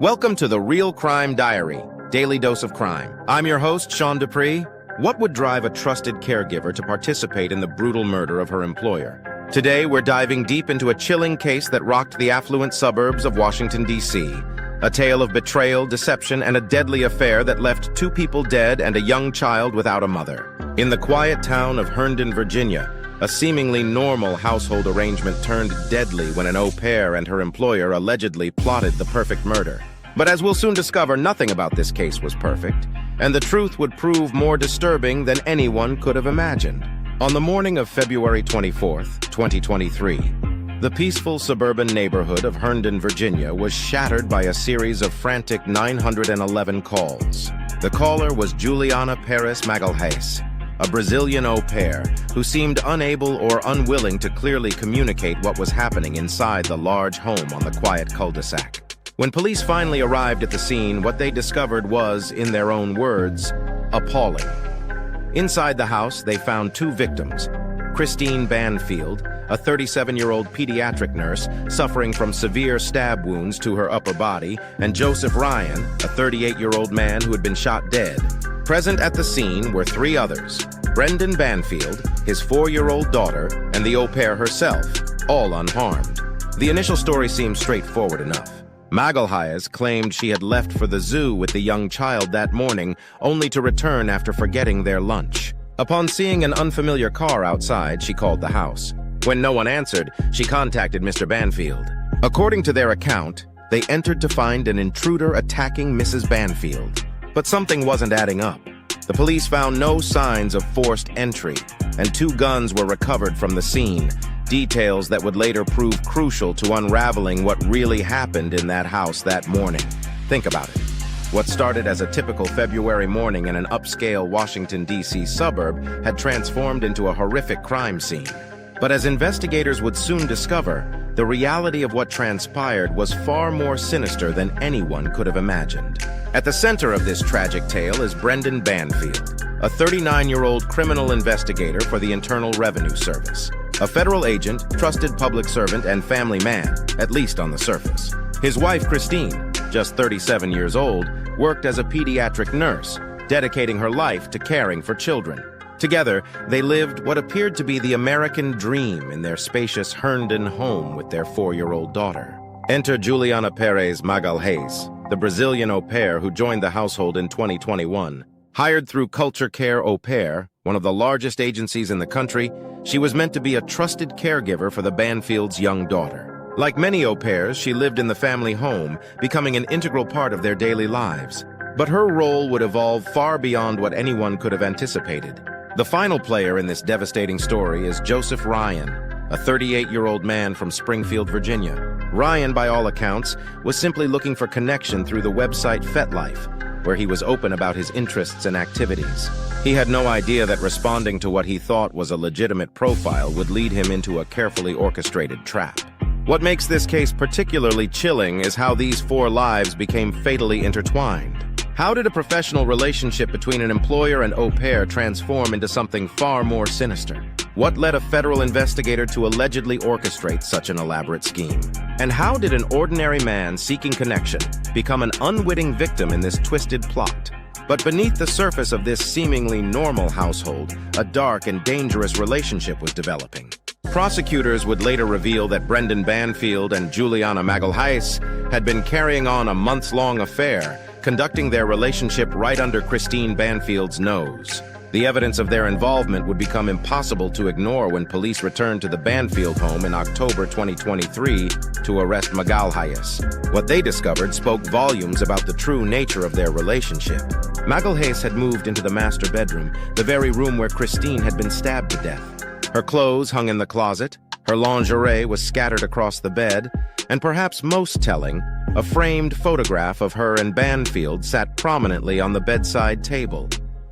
Welcome to the Real Crime Diary, Daily Dose of Crime. I'm your host, Sean Dupree. What would drive a trusted caregiver to participate in the brutal murder of her employer? Today, we're diving deep into a chilling case that rocked the affluent suburbs of Washington, D.C. A tale of betrayal, deception, and a deadly affair that left 2 people dead and a young child without a mother. In the quiet town of Herndon, Virginia, a seemingly normal household arrangement turned deadly when an au pair and her employer allegedly plotted the perfect murder. But as we'll soon discover, nothing about this case was perfect, and the truth would prove more disturbing than anyone could have imagined. On the morning of February 24th, 2023, the peaceful suburban neighborhood of Herndon, Virginia was shattered by a series of frantic 911 calls. The caller was Juliana Perez Magalhães, a Brazilian au pair who seemed unable or unwilling to clearly communicate what was happening inside the large home on the quiet cul-de-sac. When police finally arrived at the scene, what they discovered was, in their own words, appalling. Inside the house, they found 2 victims: Christine Banfield, a 37-year-old pediatric nurse suffering from severe stab wounds to her upper body, and Joseph Ryan, a 38-year-old man who had been shot dead. Present at the scene were 3 others: Brendan Banfield, his 4-year-old daughter, and the au pair herself, all unharmed. The initial story seemed straightforward enough. Magalhães claimed she had left for the zoo with the young child that morning, only to return after forgetting their lunch. Upon seeing an unfamiliar car outside, she called the house. When no one answered, she contacted Mr. Banfield. According to their account, they entered to find an intruder attacking Mrs. Banfield. But something wasn't adding up. The police found no signs of forced entry, and 2 guns were recovered from the scene, details that would later prove crucial to unraveling what really happened in that house that morning. Think about it. What started as a typical February morning in an upscale Washington, D.C. suburb had transformed into a horrific crime scene. But as investigators would soon discover, the reality of what transpired was far more sinister than anyone could have imagined. At the center of this tragic tale is Brendan Banfield, a 39-year-old criminal investigator for the Internal Revenue Service. A federal agent, trusted public servant, and family man, at least on the surface. His wife, Christine, just 37 years old, worked as a pediatric nurse, dedicating her life to caring for children. Together, they lived what appeared to be the American dream in their spacious Herndon home with their 4-year-old daughter. Enter Juliana Perez Magalhães, the Brazilian au pair who joined the household in 2021. Hired through Culture Care Au Pair, one of the largest agencies in the country, she was meant to be a trusted caregiver for the Banfields' young daughter. Like many au pairs, she lived in the family home, becoming an integral part of their daily lives. But her role would evolve far beyond what anyone could have anticipated. The final player in this devastating story is Joseph Ryan, a 38-year-old man from Springfield, Virginia. Ryan, by all accounts, was simply looking for connection through the website FetLife, where he was open about his interests and activities. He had no idea that responding to what he thought was a legitimate profile would lead him into a carefully orchestrated trap. What makes this case particularly chilling is how these 4 lives became fatally intertwined. How did a professional relationship between an employer and au pair transform into something far more sinister? What led a federal investigator to allegedly orchestrate such an elaborate scheme? And how did an ordinary man seeking connection become an unwitting victim in this twisted plot? But beneath the surface of this seemingly normal household, a dark and dangerous relationship was developing. Prosecutors would later reveal that Brendan Banfield and Juliana Magalhães had been carrying on a months-long affair, conducting their relationship right under Christine Banfield's nose. The evidence of their involvement would become impossible to ignore when police returned to the Banfield home in October 2023 to arrest Magalhães. What they discovered spoke volumes about the true nature of their relationship. Magalhães had moved into the master bedroom, the very room where Christine had been stabbed to death. Her clothes hung in the closet, her lingerie was scattered across the bed, and perhaps most telling, a framed photograph of her and Banfield sat prominently on the bedside table.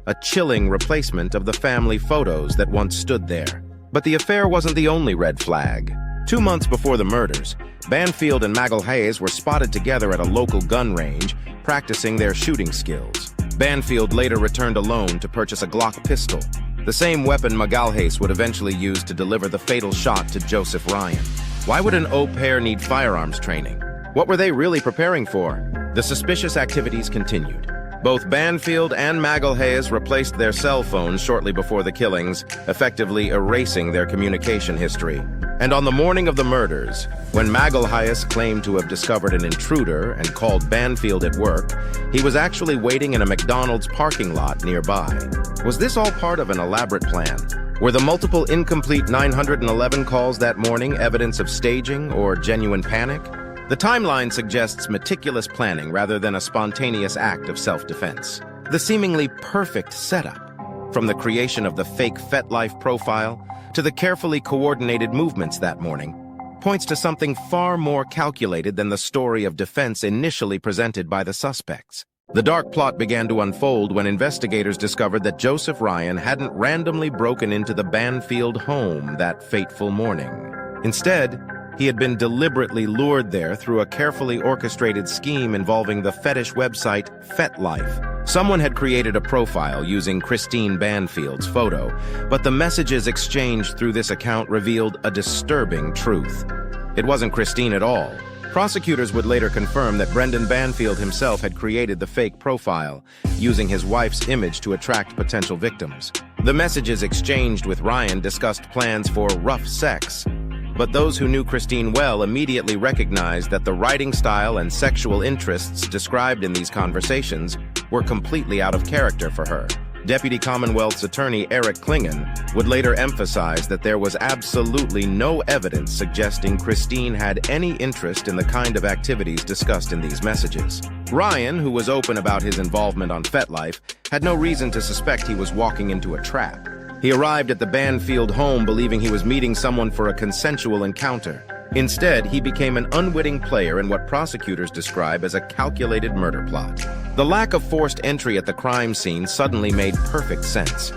A chilling replacement of the family photos that once stood there. But the affair wasn't the only red flag. 2 months before the murders, Banfield and Magalhães were spotted together at a local gun range, practicing their shooting skills. Banfield later returned alone to purchase a Glock pistol, the same weapon Magalhães would eventually use to deliver the fatal shot to Joseph Ryan. Why would an au pair need firearms training? What were they really preparing for? The suspicious activities continued. Both Banfield and Magalhaes replaced their cell phones shortly before the killings, effectively erasing their communication history. And on the morning of the murders, when Magalhaes claimed to have discovered an intruder and called Banfield at work, he was actually waiting in a McDonald's parking lot nearby. Was this all part of an elaborate plan? Were the multiple incomplete 911 calls that morning evidence of staging or genuine panic? The timeline suggests meticulous planning rather than a spontaneous act of self-defense. The seemingly perfect setup, from the creation of the fake FetLife profile to the carefully coordinated movements that morning, points to something far more calculated than the story of defense initially presented by the suspects. The dark plot began to unfold when investigators discovered that Joseph Ryan hadn't randomly broken into the Banfield home that fateful morning. Instead, he had been deliberately lured there through a carefully orchestrated scheme involving the fetish website FetLife. Someone had created a profile using Christine Banfield's photo, but the messages exchanged through this account revealed a disturbing truth. It wasn't Christine at all. Prosecutors would later confirm that Brendan Banfield himself had created the fake profile, using his wife's image to attract potential victims. The messages exchanged with Ryan discussed plans for rough sex, but those who knew Christine well immediately recognized that the writing style and sexual interests described in these conversations were completely out of character for her. Deputy Commonwealth's attorney Eric Klingon would later emphasize that there was absolutely no evidence suggesting Christine had any interest in the kind of activities discussed in these messages. Ryan, who was open about his involvement on FetLife, had no reason to suspect he was walking into a trap. He arrived at the Banfield home believing he was meeting someone for a consensual encounter. Instead, he became an unwitting player in what prosecutors describe as a calculated murder plot. The lack of forced entry at the crime scene suddenly made perfect sense.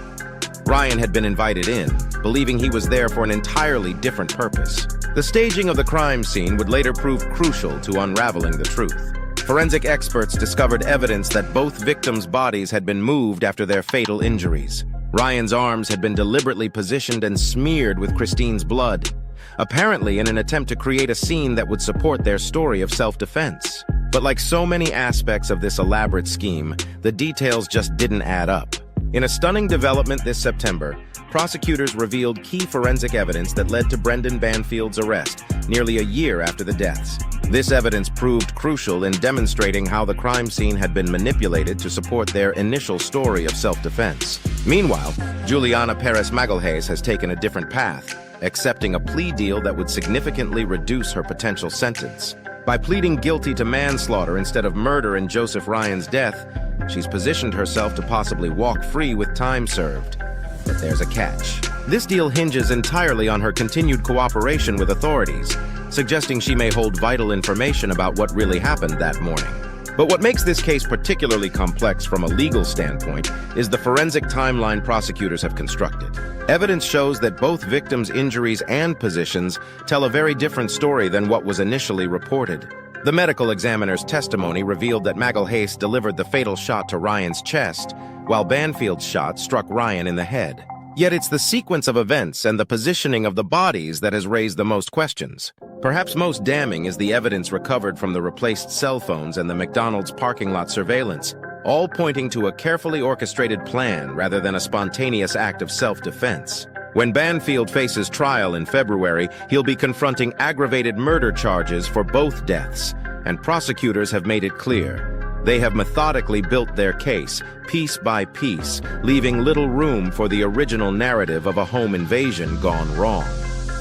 Ryan had been invited in, believing he was there for an entirely different purpose. The staging of the crime scene would later prove crucial to unraveling the truth. Forensic experts discovered evidence that both victims' bodies had been moved after their fatal injuries. Ryan's arms had been deliberately positioned and smeared with Christine's blood, apparently in an attempt to create a scene that would support their story of self-defense. But like so many aspects of this elaborate scheme, the details just didn't add up. In a stunning development this September, prosecutors revealed key forensic evidence that led to Brendan Banfield's arrest, nearly a year after the deaths. This evidence proved crucial in demonstrating how the crime scene had been manipulated to support their initial story of self-defense. Meanwhile, Juliana Perez Magalhaes has taken a different path, accepting a plea deal that would significantly reduce her potential sentence. By pleading guilty to manslaughter instead of murder in Joseph Ryan's death, she's positioned herself to possibly walk free with time served. But there's a catch. This deal hinges entirely on her continued cooperation with authorities, suggesting she may hold vital information about what really happened that morning. But what makes this case particularly complex from a legal standpoint is the forensic timeline prosecutors have constructed. Evidence shows that both victims' injuries and positions tell a very different story than what was initially reported. The medical examiner's testimony revealed that Magalhaes delivered the fatal shot to Ryan's chest, while Banfield's shot struck Ryan in the head. Yet it's the sequence of events and the positioning of the bodies that has raised the most questions. Perhaps most damning is the evidence recovered from the replaced cell phones and the McDonald's parking lot surveillance, all pointing to a carefully orchestrated plan rather than a spontaneous act of self-defense. When Banfield faces trial in February, he'll be confronting aggravated murder charges for both deaths, and prosecutors have made it clear. They have methodically built their case, piece by piece, leaving little room for the original narrative of a home invasion gone wrong.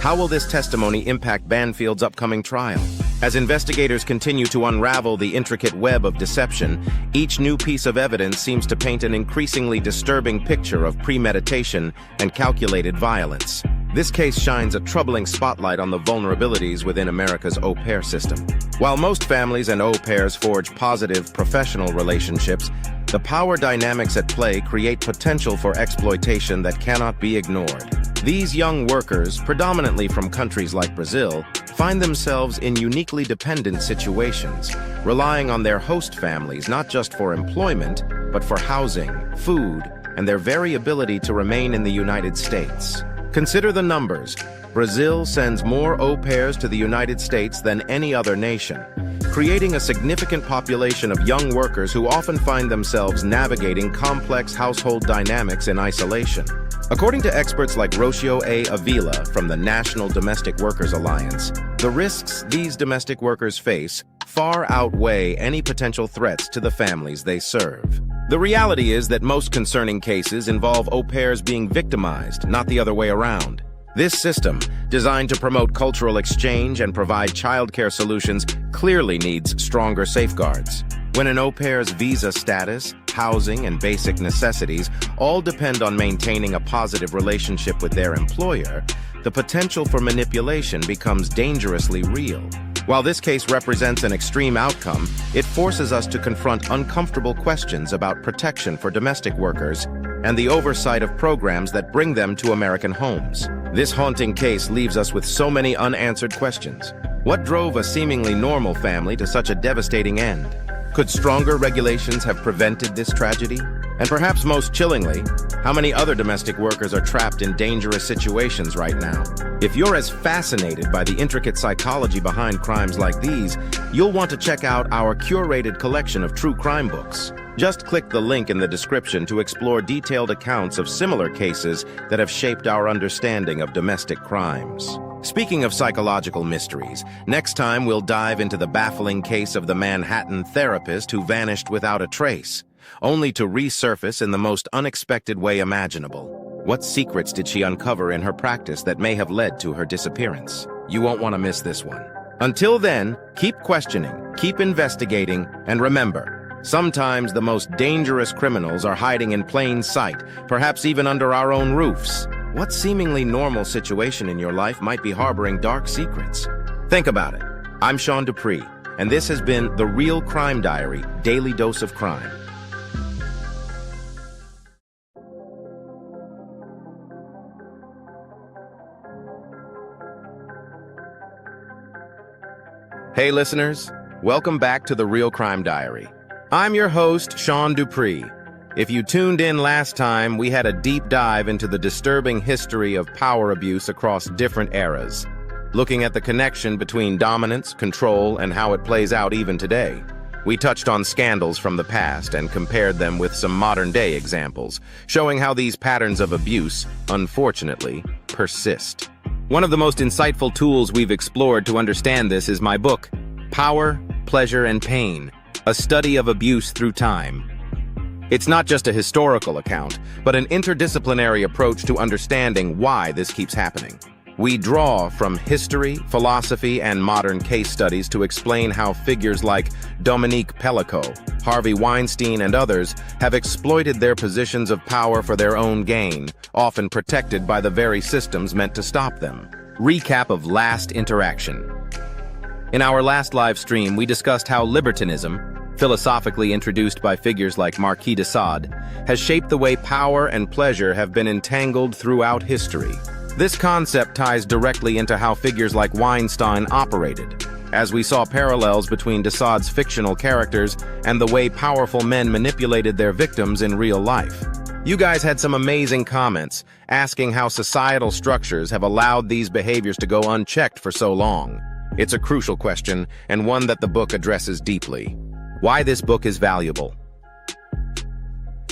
How will this testimony impact Banfield's upcoming trial? As investigators continue to unravel the intricate web of deception, each new piece of evidence seems to paint an increasingly disturbing picture of premeditation and calculated violence. This case shines a troubling spotlight on the vulnerabilities within America's au pair system. While most families and au pairs forge positive professional relationships, the power dynamics at play create potential for exploitation that cannot be ignored. These young workers, predominantly from countries like Brazil, find themselves in uniquely dependent situations, relying on their host families not just for employment, but for housing, food, and their very ability to remain in the United States. Consider the numbers. Brazil sends more au pairs to the United States than any other nation. creating a significant population of young workers who often find themselves navigating complex household dynamics in isolation. According to experts like Rocio A. Avila from the National Domestic Workers Alliance, the risks these domestic workers face far outweigh any potential threats to the families they serve. The reality is that most concerning cases involve au pairs being victimized, not the other way around. This system, designed to promote cultural exchange and provide childcare solutions, clearly needs stronger safeguards. When an au pair's visa status, housing, and basic necessities all depend on maintaining a positive relationship with their employer, the potential for manipulation becomes dangerously real. While this case represents an extreme outcome, it forces us to confront uncomfortable questions about protection for domestic workers and the oversight of programs that bring them to American homes. This haunting case leaves us with so many unanswered questions. What drove a seemingly normal family to such a devastating end? Could stronger regulations have prevented this tragedy? And perhaps most chillingly, how many other domestic workers are trapped in dangerous situations right now? If you're as fascinated by the intricate psychology behind crimes like these, you'll want to check out our curated collection of true crime books. Just click the link in the description to explore detailed accounts of similar cases that have shaped our understanding of domestic crimes. Speaking of psychological mysteries, next time we'll dive into the baffling case of the Manhattan therapist who vanished without a trace, only to resurface in the most unexpected way imaginable. What secrets did she uncover in her practice that may have led to her disappearance? You won't want to miss this one. Until then, keep questioning, keep investigating, and remember, sometimes the most dangerous criminals are hiding in plain sight, perhaps even under our own roofs. What seemingly normal situation in your life might be harboring dark secrets? Think about it. I'm Sean Dupree, and this has been The Real Crime Diary, Daily Dose of Crime. Hey listeners, welcome back to The Real Crime Diary. I'm your host, Sean Dupree. If you tuned in last time, we had a deep dive into the disturbing history of power abuse across different eras, looking at the connection between dominance, control, and how it plays out even today. We touched on scandals from the past and compared them with some modern-day examples, showing how these patterns of abuse, unfortunately, persist. One of the most insightful tools we've explored to understand this is my book, Power, Pleasure, and Pain, a study of abuse through time. It's not just a historical account, but an interdisciplinary approach to understanding why this keeps happening. We draw from history, philosophy, and modern case studies to explain how figures like Dominique Pellico, Harvey Weinstein, and others have exploited their positions of power for their own gain, often protected by the very systems meant to stop them. Recap of last interaction. In our last live stream, we discussed how libertinism, philosophically introduced by figures like Marquis de Sade, has shaped the way power and pleasure have been entangled throughout history. This concept ties directly into how figures like Weinstein operated, as we saw parallels between de Sade's fictional characters and the way powerful men manipulated their victims in real life. You guys had some amazing comments, asking how societal structures have allowed these behaviors to go unchecked for so long. It's a crucial question, and one that the book addresses deeply. Why this book is valuable.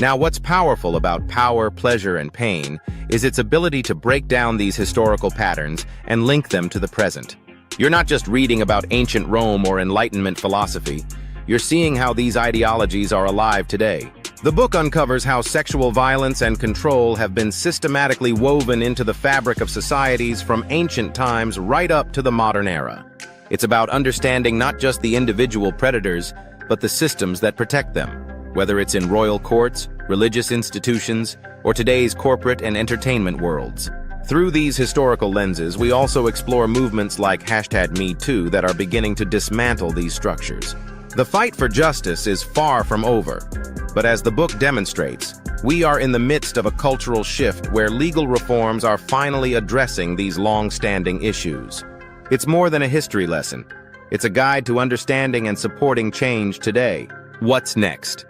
Now, what's powerful about Power, Pleasure, and Pain is its ability to break down these historical patterns and link them to the present. You're not just reading about ancient Rome or Enlightenment philosophy. You're seeing how these ideologies are alive today. The book uncovers how sexual violence and control have been systematically woven into the fabric of societies from ancient times right up to the modern era. It's about understanding not just the individual predators, but the systems that protect them, whether it's in royal courts, religious institutions, or today's corporate and entertainment worlds. Through these historical lenses, we also explore movements like #MeToo that are beginning to dismantle these structures. The fight for justice is far from over, but as the book demonstrates, we are in the midst of a cultural shift where legal reforms are finally addressing these long-standing issues. It's more than a history lesson. It's a guide to understanding and supporting change today. What's next?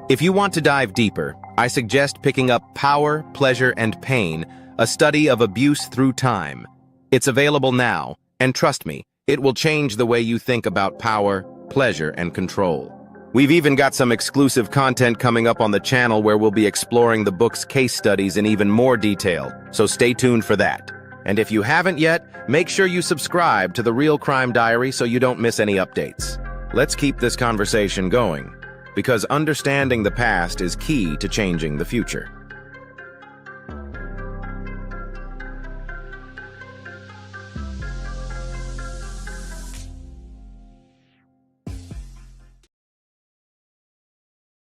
If you want to dive deeper, I suggest picking up Power, Pleasure, and Pain, a study of abuse through time. It's available now, and trust me, It will change the way you think about power, pleasure, and control. We've even got some exclusive content coming up on the channel where we'll be exploring the book's case studies in even more detail, so stay tuned for that. And if you haven't yet, make sure you subscribe to The Real Crime Diary so you don't miss any updates. Let's keep this conversation going, because understanding the past is key to changing the future.